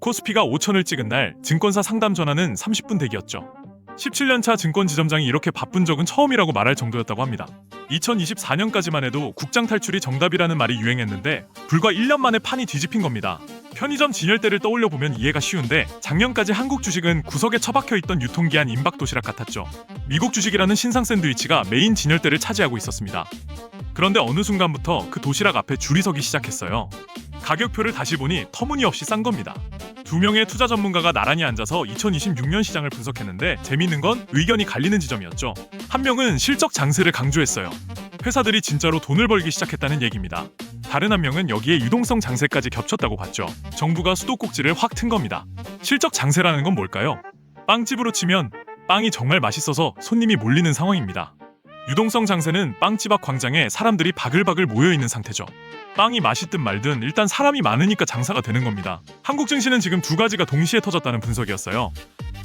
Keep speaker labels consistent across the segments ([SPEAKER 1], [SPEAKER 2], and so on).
[SPEAKER 1] 코스피가 5천을 찍은 날 증권사 상담 전화는 30분 대기였죠. 17년차 증권 지점장이 이렇게 바쁜 적은 처음이라고 말할 정도였다고 합니다. 2024년까지만 해도 국장 탈출이 정답이라는 말이 유행했는데 불과 1년 만에 판이 뒤집힌 겁니다. 편의점 진열대를 떠올려 보면 이해가 쉬운데 작년까지 한국 주식은 구석에 처박혀 있던 유통기한 임박 도시락 같았죠. 미국 주식이라는 신상 샌드위치가 메인 진열대를 차지하고 있었습니다. 그런데 어느 순간부터 그 도시락 앞에 줄이 서기 시작했어요. 가격표를 다시 보니 터무니없이 싼 겁니다. 두 명의 투자 전문가가 나란히 앉아서 2026년 시장을 분석했는데 재미있는 건 의견이 갈리는 지점이었죠. 한 명은 실적 장세를 강조했어요. 회사들이 진짜로 돈을 벌기 시작했다는 얘기입니다. 다른 한 명은 여기에 유동성 장세까지 겹쳤다고 봤죠. 정부가 수도꼭지를 확 튼 겁니다. 실적 장세라는 건 뭘까요? 빵집으로 치면 빵이 정말 맛있어서 손님이 몰리는 상황입니다. 유동성 장세는 빵집 앞 광장에 사람들이 바글바글 모여있는 상태죠. 빵이 맛있든 말든 일단 사람이 많으니까 장사가 되는 겁니다. 한국 증시는 지금 두 가지가 동시에 터졌다는 분석이었어요.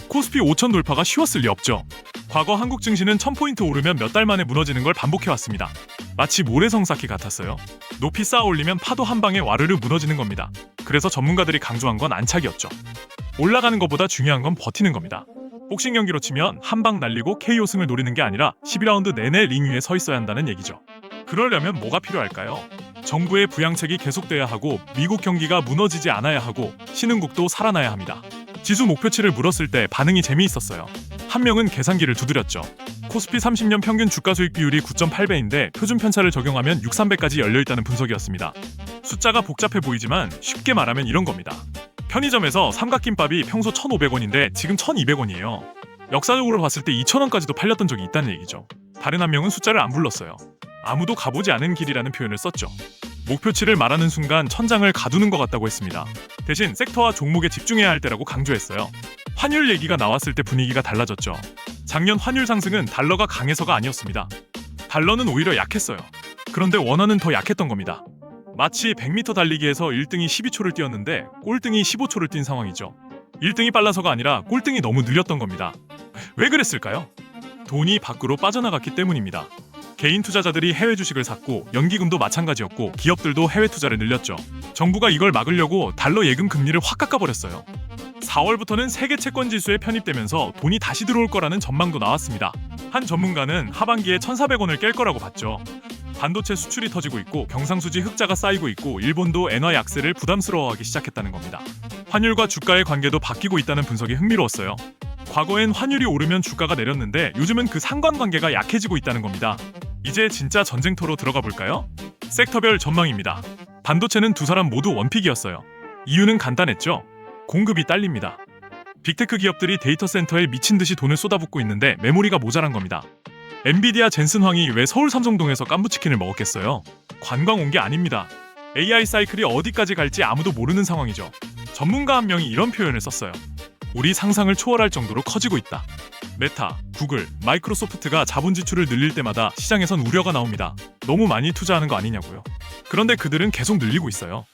[SPEAKER 1] 코스피 5천 돌파가 쉬웠을 리 없죠. 과거 한국 증시는 1000포인트 오르면 몇 달 만에 무너지는 걸 반복해왔습니다. 마치 모래성 쌓기 같았어요. 높이 쌓아 올리면 파도 한 방에 와르르 무너지는 겁니다. 그래서 전문가들이 강조한 건 안착이었죠. 올라가는 것보다 중요한 건 버티는 겁니다. 복싱 경기로 치면 한 방 날리고 KO 승을 노리는 게 아니라 12라운드 내내 링 위에 서 있어야 한다는 얘기죠. 그러려면 뭐가 필요할까요? 정부의 부양책이 계속돼야 하고 미국 경기가 무너지지 않아야 하고 신흥국도 살아나야 합니다. 지수 목표치를 물었을 때 반응이 재미있었어요. 한 명은 계산기를 두드렸죠. 코스피 30년 평균 주가 수익 비율이 9.8배인데 표준 편차를 적용하면 6,300까지 열려있다는 분석이었습니다. 숫자가 복잡해 보이지만 쉽게 말하면 이런 겁니다. 편의점에서 삼각김밥이 평소 1,500원인데 지금 1,200원이에요. 역사적으로 봤을 때 2,000원까지도 팔렸던 적이 있다는 얘기죠. 다른 한 명은 숫자를 안 불렀어요. 아무도 가보지 않은 길이라는 표현을 썼죠. 목표치를 말하는 순간 천장을 가두는 것 같다고 했습니다. 대신 섹터와 종목에 집중해야 할 때라고 강조했어요. 환율 얘기가 나왔을 때 분위기가 달라졌죠. 작년 환율 상승은 달러가 강해서가 아니었습니다. 달러는 오히려 약했어요. 그런데 원화는 더 약했던 겁니다. 마치 100m 달리기에서 1등이 12초를 뛰었는데 꼴등이 15초를 뛴 상황이죠. 1등이 빨라서가 아니라 꼴등이 너무 느렸던 겁니다. 왜 그랬을까요? 돈이 밖으로 빠져나갔기 때문입니다. 개인 투자자들이 해외 주식을 샀고 연기금도 마찬가지였고 기업들도 해외 투자를 늘렸죠. 정부가 이걸 막으려고 달러 예금 금리를 확 깎아버렸어요. 4월부터는 세계 채권 지수에 편입되면서 돈이 다시 들어올 거라는 전망도 나왔습니다. 한 전문가는 하반기에 1,400원을 깰 거라고 봤죠. 반도체 수출이 터지고 있고 경상수지 흑자가 쌓이고 있고 일본도 엔화 약세를 부담스러워하기 시작했다는 겁니다. 환율과 주가의 관계도 바뀌고 있다는 분석이 흥미로웠어요. 과거엔 환율이 오르면 주가가 내렸는데 요즘은 그 상관관계가 약해지고 있다는 겁니다. 이제 진짜 전쟁터로 들어가 볼까요? 섹터별 전망입니다. 반도체는 두 사람 모두 원픽이었어요. 이유는 간단했죠. 공급이 딸립니다. 빅테크 기업들이 데이터 센터에 미친 듯이 돈을 쏟아붓고 있는데 메모리가 모자란 겁니다. 엔비디아 젠슨 황이 왜 서울 삼성동에서 깐부치킨을 먹었겠어요? 관광 온 게 아닙니다. AI 사이클이 어디까지 갈지 아무도 모르는 상황이죠. 전문가 한 명이 이런 표현을 썼어요. 우리 상상을 초월할 정도로 커지고 있다. 메타, 구글, 마이크로소프트가 자본 지출을 늘릴 때마다 시장에선 우려가 나옵니다. 너무 많이 투자하는 거 아니냐고요. 그런데 그들은 계속 늘리고 있어요.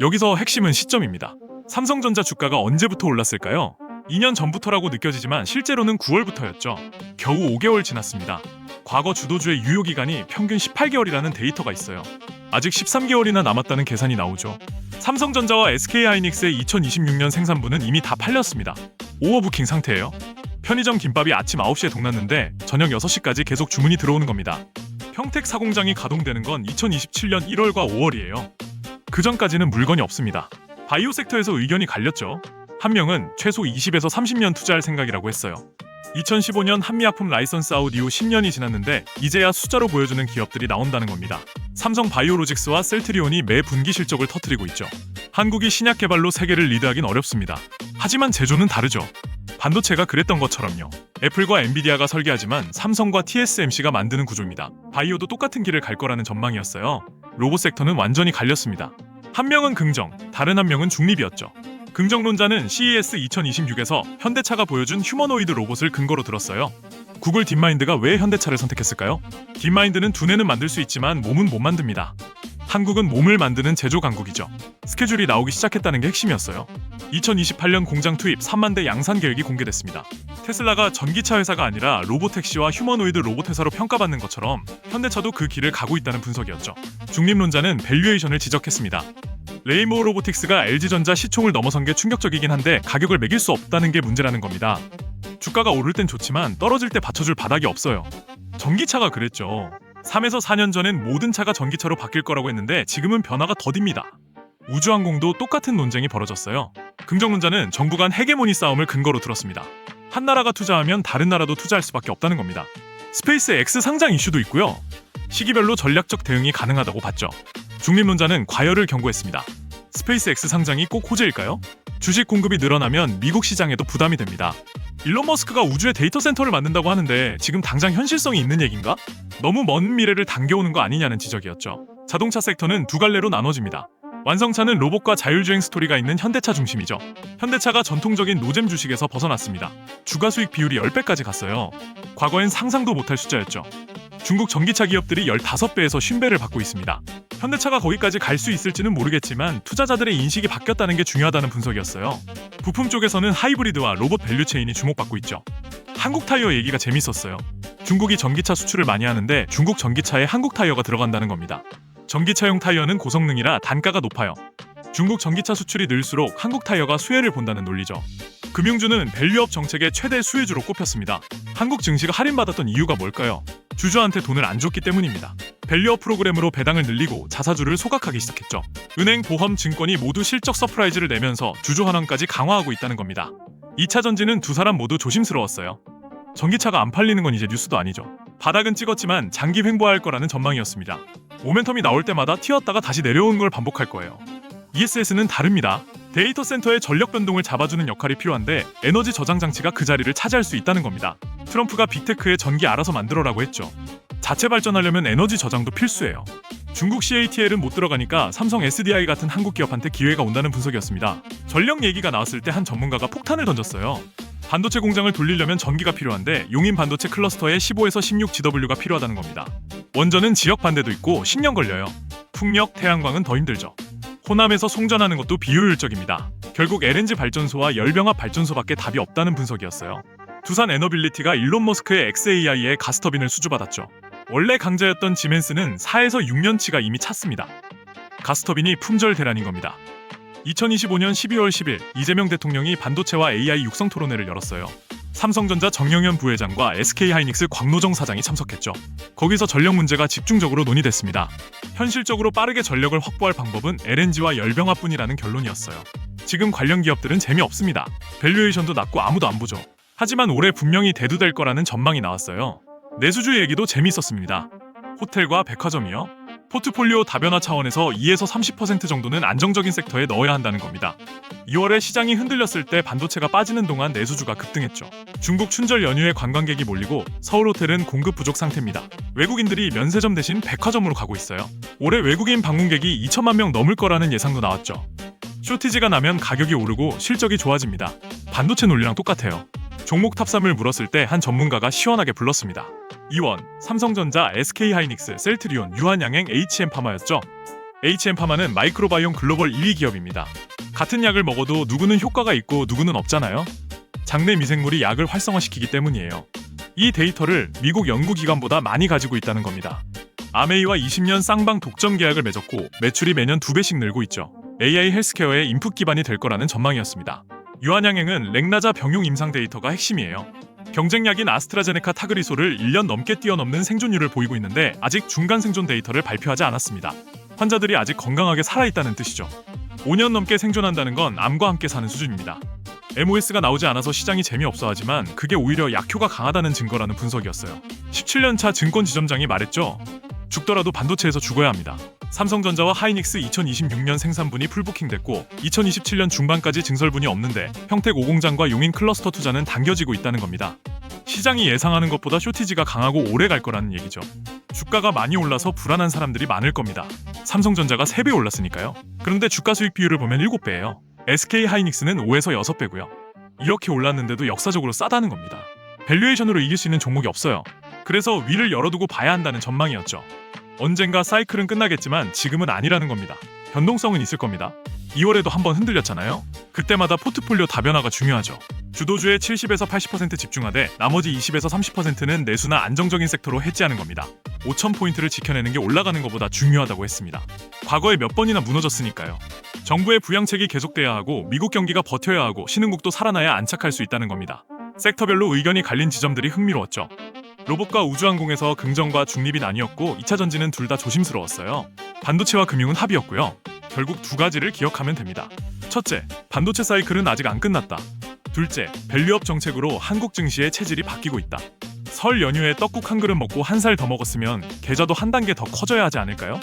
[SPEAKER 1] 여기서 핵심은 시점입니다. 삼성전자 주가가 언제부터 올랐을까요? 2년 전부터라고 느껴지지만 실제로는 9월부터였죠. 겨우 5개월 지났습니다. 과거 주도주의 유효기간이 평균 18개월이라는 데이터가 있어요. 아직 13개월이나 남았다는 계산이 나오죠. 삼성전자와 SK하이닉스의 2026년 생산부는 이미 다 팔렸습니다. 오버부킹 상태예요. 편의점 김밥이 아침 9시에 동났는데 저녁 6시까지 계속 주문이 들어오는 겁니다. 평택 사공장이 가동되는 건 2027년 1월과 5월이에요. 그 전까지는 물건이 없습니다. 바이오 섹터에서 의견이 갈렸죠. 한 명은 최소 20에서 30년 투자할 생각이라고 했어요. 2015년 한미약품 라이선스 아웃 이후 10년이 지났는데 이제야 숫자로 보여주는 기업들이 나온다는 겁니다. 삼성 바이오로직스와 셀트리온이 매 분기 실적을 터뜨리고 있죠. 한국이 신약 개발로 세계를 리드하긴 어렵습니다. 하지만 제조는 다르죠. 반도체가 그랬던 것처럼요. 애플과 엔비디아가 설계하지만 삼성과 TSMC가 만드는 구조입니다. 바이오도 똑같은 길을 갈 거라는 전망이었어요. 로봇 섹터는 완전히 갈렸습니다. 한 명은 긍정, 다른 한 명은 중립이었죠. 긍정론자는 CES 2026에서 현대차가 보여준 휴머노이드 로봇을 근거로 들었어요. 구글 딥마인드가 왜 현대차를 선택했을까요? 딥마인드는 두뇌는 만들 수 있지만 몸은 못 만듭니다. 한국은 몸을 만드는 제조 강국이죠. 스케줄이 나오기 시작했다는 게 핵심이었어요. 2028년 공장 투입 3만 대 양산 계획이 공개됐습니다. 테슬라가 전기차 회사가 아니라 로보택시와 휴머노이드 로봇 회사로 평가받는 것처럼 현대차도 그 길을 가고 있다는 분석이었죠. 중립론자는 밸류에이션을 지적했습니다. 레인보우 로보틱스가 LG전자 시총을 넘어선 게 충격적이긴 한데 가격을 매길 수 없다는 게 문제라는 겁니다. 주가가 오를 땐 좋지만 떨어질 때 받쳐줄 바닥이 없어요. 전기차가 그랬죠. 3에서 4년 전엔 모든 차가 전기차로 바뀔 거라고 했는데 지금은 변화가 더딥니다. 우주항공도 똑같은 논쟁이 벌어졌어요. 긍정론자는 정부 간 헤게모니 싸움을 근거로 들었습니다. 한 나라가 투자하면 다른 나라도 투자할 수밖에 없다는 겁니다. 스페이스 X 상장 이슈도 있고요. 시기별로 전략적 대응이 가능하다고 봤죠. 중립론자는 과열을 경고했습니다. 스페이스 X 상장이 꼭 호재일까요? 주식 공급이 늘어나면 미국 시장에도 부담이 됩니다. 일론 머스크가 우주에 데이터 센터를 만든다고 하는데 지금 당장 현실성이 있는 얘긴가? 너무 먼 미래를 당겨오는 거 아니냐는 지적이었죠. 자동차 섹터는 두 갈래로 나눠집니다. 완성차는 로봇과 자율주행 스토리가 있는 현대차 중심이죠. 현대차가 전통적인 노잼 주식에서 벗어났습니다. 주가 수익 비율이 10배까지 갔어요. 과거엔 상상도 못할 숫자였죠. 중국 전기차 기업들이 15배에서 50배를 받고 있습니다. 현대차가 거기까지 갈 수 있을지는 모르겠지만 투자자들의 인식이 바뀌었다는 게 중요하다는 분석이었어요. 부품 쪽에서는 하이브리드와 로봇 밸류체인이 주목받고 있죠. 한국 타이어 얘기가 재밌었어요. 중국이 전기차 수출을 많이 하는데 중국 전기차에 한국 타이어가 들어간다는 겁니다. 전기차용 타이어는 고성능이라 단가가 높아요. 중국 전기차 수출이 늘수록 한국 타이어가 수혜를 본다는 논리죠. 금융주는 밸류업 정책의 최대 수혜주로 꼽혔습니다. 한국 증시가 할인받았던 이유가 뭘까요? 주주한테 돈을 안 줬기 때문입니다. 밸류업 프로그램으로 배당을 늘리고 자사주를 소각하기 시작했죠. 은행, 보험, 증권이 모두 실적 서프라이즈를 내면서 주주 환원까지 강화하고 있다는 겁니다. 2차 전지는 두 사람 모두 조심스러웠어요. 전기차가 안 팔리는 건 이제 뉴스도 아니죠. 바닥은 찍었지만 장기 횡보할 거라는 전망이었습니다. 모멘텀이 나올 때마다 튀었다가 다시 내려오는 걸 반복할 거예요. ESS는 다릅니다. 데이터 센터의 전력 변동을 잡아주는 역할이 필요한데 에너지 저장 장치가 그 자리를 차지할 수 있다는 겁니다. 트럼프가 빅테크에 전기 알아서 만들어라고 했죠. 자체 발전하려면 에너지 저장도 필수예요. 중국 CATL은 못 들어가니까 삼성 SDI 같은 한국 기업한테 기회가 온다는 분석이었습니다. 전력 얘기가 나왔을 때 한 전문가가 폭탄을 던졌어요. 반도체 공장을 돌리려면 전기가 필요한데 용인 반도체 클러스터에 15에서 16 GW가 필요하다는 겁니다. 원전은 지역 반대도 있고 10년 걸려요. 풍력, 태양광은 더 힘들죠. 호남에서 송전하는 것도 비효율적입니다. 결국 LNG 발전소와 열병합 발전소밖에 답이 없다는 분석이었어요. 두산 에너빌리티가 일론 머스크의 XAI에 가스터빈을 수주받았죠. 원래 강자였던 지멘스는 4에서 6년치가 이미 찼습니다. 가스터빈이 품절 대란인 겁니다. 2025년 12월 10일 이재명 대통령이 반도체와 AI 육성 토론회를 열었어요. 삼성전자 정영현 부회장과 SK하이닉스 광노정 사장이 참석했죠. 거기서 전력 문제가 집중적으로 논의됐습니다. 현실적으로 빠르게 전력을 확보할 방법은 LNG와 열병합뿐이라는 결론이었어요. 지금 관련 기업들은 재미없습니다. 밸류에이션도 낮고 아무도 안 보죠. 하지만 올해 분명히 대두될 거라는 전망이 나왔어요. 내수주 얘기도 재미있었습니다. 호텔과 백화점이요? 포트폴리오 다변화 차원에서 2에서 30% 정도는 안정적인 섹터에 넣어야 한다는 겁니다. 2월에 시장이 흔들렸을 때 반도체가 빠지는 동안 내수주가 급등했죠. 중국 춘절 연휴에 관광객이 몰리고 서울호텔은 공급 부족 상태입니다. 외국인들이 면세점 대신 백화점으로 가고 있어요. 올해 외국인 방문객이 2천만 명 넘을 거라는 예상도 나왔죠. 쇼티지가 나면 가격이 오르고 실적이 좋아집니다. 반도체 논리랑 똑같아요. 종목 탑3을 물었을 때 한 전문가가 시원하게 불렀습니다. 이원, 삼성전자, SK하이닉스, 셀트리온, 유한양행, HM파마였죠. HM파마는 마이크로바이옴 글로벌 2위 기업입니다. 같은 약을 먹어도 누구는 효과가 있고 누구는 없잖아요. 장내 미생물이 약을 활성화시키기 때문이에요. 이 데이터를 미국 연구기관보다 많이 가지고 있다는 겁니다. 아메이와 20년 쌍방 독점 계약을 맺었고 매출이 매년 2배씩 늘고 있죠. AI 헬스케어의 인풋 기반이 될 거라는 전망이었습니다. 유한양행은 렉나자 병용 임상 데이터가 핵심이에요. 경쟁약인 아스트라제네카 타그리소를 1년 넘게 뛰어넘는 생존율을 보이고 있는데 아직 중간 생존 데이터를 발표하지 않았습니다. 환자들이 아직 건강하게 살아있다는 뜻이죠. 5년 넘게 생존한다는 건 암과 함께 사는 수준입니다. MOS가 나오지 않아서 시장이 재미없어 하지만 그게 오히려 약효가 강하다는 증거라는 분석이었어요. 17년차 증권 지점장이 말했죠. 죽더라도 반도체에서 죽어야 합니다. 삼성전자와 하이닉스 2026년 생산분이 풀부킹됐고 2027년 중반까지 증설분이 없는데 평택 5공장과 용인 클러스터 투자는 당겨지고 있다는 겁니다. 시장이 예상하는 것보다 쇼티지가 강하고 오래 갈 거라는 얘기죠. 주가가 많이 올라서 불안한 사람들이 많을 겁니다. 삼성전자가 3배 올랐으니까요. 그런데 주가 수익 비율을 보면 7배예요. SK하이닉스는 5에서 6배고요. 이렇게 올랐는데도 역사적으로 싸다는 겁니다. 밸류에이션으로 이길 수 있는 종목이 없어요. 그래서 위를 열어두고 봐야 한다는 전망이었죠. 언젠가 사이클은 끝나겠지만 지금은 아니라는 겁니다. 변동성은 있을 겁니다. 2월에도 한번 흔들렸잖아요. 그때마다 포트폴리오 다변화가 중요하죠. 주도주의 70에서 80% 집중하되 나머지 20에서 30%는 내수나 안정적인 섹터로 해지하는 겁니다. 5,000포인트를 지켜내는 게 올라가는 것보다 중요하다고 했습니다. 과거에 몇 번이나 무너졌으니까요. 정부의 부양책이 계속돼야 하고 미국 경기가 버텨야 하고 신흥국도 살아나야 안착할 수 있다는 겁니다. 섹터별로 의견이 갈린 지점들이 흥미로웠죠. 로봇과 우주항공에서 긍정과 중립이 나뉘었고 2차 전지는 둘 다 조심스러웠어요. 반도체와 금융은 합의였고요. 결국 두 가지를 기억하면 됩니다. 첫째, 반도체 사이클은 아직 안 끝났다. 둘째, 밸류업 정책으로 한국 증시의 체질이 바뀌고 있다. 설 연휴에 떡국 한 그릇 먹고 한 살 더 먹었으면 계좌도 한 단계 더 커져야 하지 않을까요?